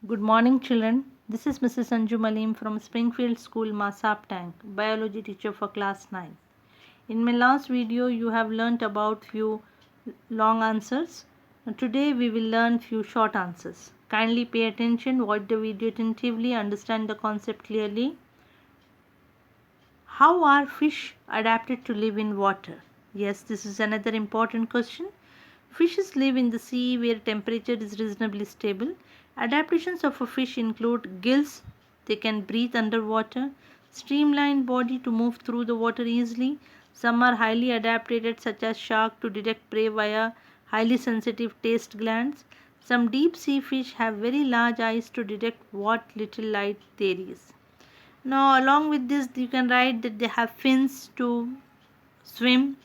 Good morning, children. This is Mrs. Anju Malim from Springfield School, Masap Tank, biology teacher for class 9. In my last video, you have learnt about few long answers. Today, we will learn few short answers. Kindly pay attention, watch the video attentively, understand the concept clearly. How are fish adapted to live in water? Yes, this is another important question. Fishes live in the sea where temperature is reasonably stable. Adaptations of a fish include gills, they can breathe underwater, streamlined body to move through the water easily. Some are highly adapted, such as shark, to detect prey via highly sensitive taste glands. Some deep sea fish have very large eyes to detect what little light there is. Now, along with this, you can write that they have fins to swim,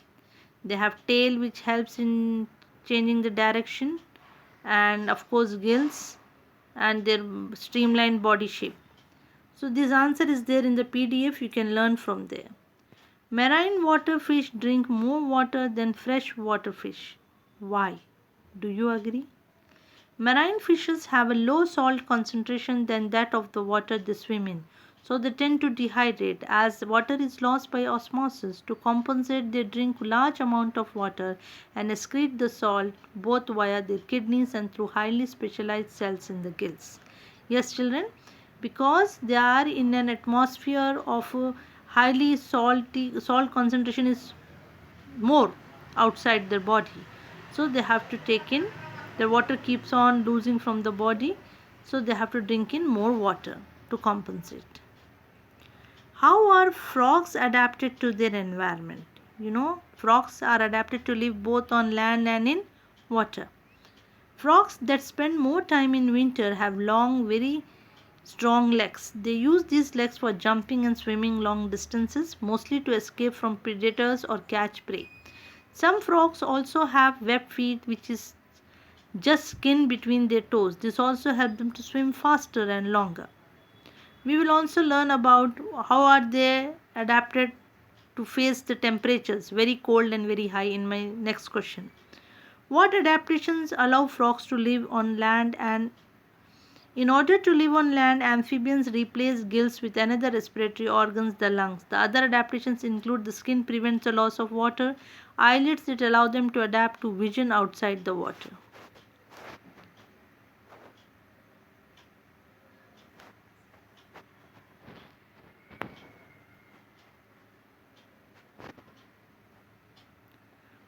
they have tail which helps in changing the direction, and of course gills and their streamlined body shape. So this answer is there in the PDF, you can learn from there. Marine water fish drink more water than fresh water fish. Why? Do you agree? Marine fishes have a low salt concentration than that of the water they swim in, so they tend to dehydrate as water is lost by osmosis. To compensate, they drink large amount of water and excrete the salt both via their kidneys and through highly specialized cells in the gills. Yes, children, because they are in an atmosphere of highly salt concentration is more outside their body, so they have to take in, the water keeps on losing from the body, so they have to drink in more water to compensate. How are frogs adapted to their environment? Frogs are adapted to live both on land and in water. Frogs that spend more time in winter have long, very strong legs. They use these legs for jumping and swimming long distances, mostly to escape from predators or catch prey. Some frogs also have webbed feet, which is just skin between their toes. This also helps them to swim faster and longer. We will also learn about how are they adapted to face the temperatures, very cold and very high, in my next question. What adaptations allow frogs to live on land? And in order to live on land, amphibians replace gills with another respiratory organs, the lungs. The other adaptations include the skin prevents the loss of water, eyelids that allow them to adapt to vision outside the water.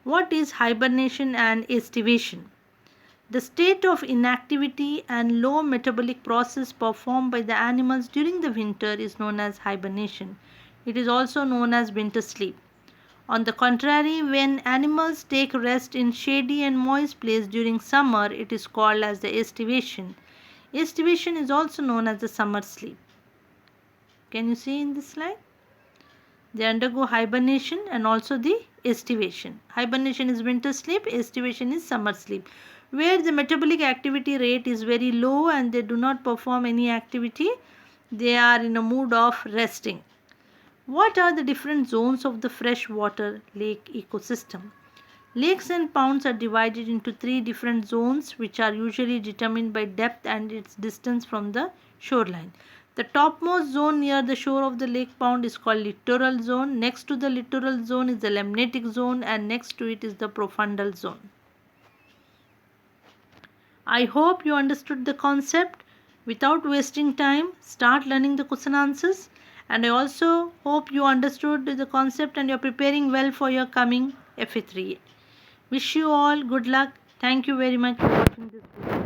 What is hibernation and estivation? The state of inactivity and low metabolic process performed by the animals during the winter is known as hibernation. It is also known as winter sleep. On the contrary, when animals take rest in shady and moist place during summer, it is called as the estivation. Estivation is also known as the summer sleep. Can you see in this slide? They undergo hibernation and also the estivation. Hibernation is winter sleep, estivation is summer sleep, where the metabolic activity rate is very low and they do not perform any activity. They are in a mood of resting. What are the different zones of the freshwater lake ecosystem? Lakes and ponds are divided into 3 different zones, which are usually determined by depth and its distance from the shoreline. The topmost zone near the shore of the lake pond is called littoral zone. Next to the littoral zone is the limnatic zone, and next to it is the profundal zone. I hope you understood the concept. Without wasting time, start learning the question answers. And I also hope you understood the concept and you are preparing well for your coming FA3. Wish you all good luck. Thank you very much for watching this video.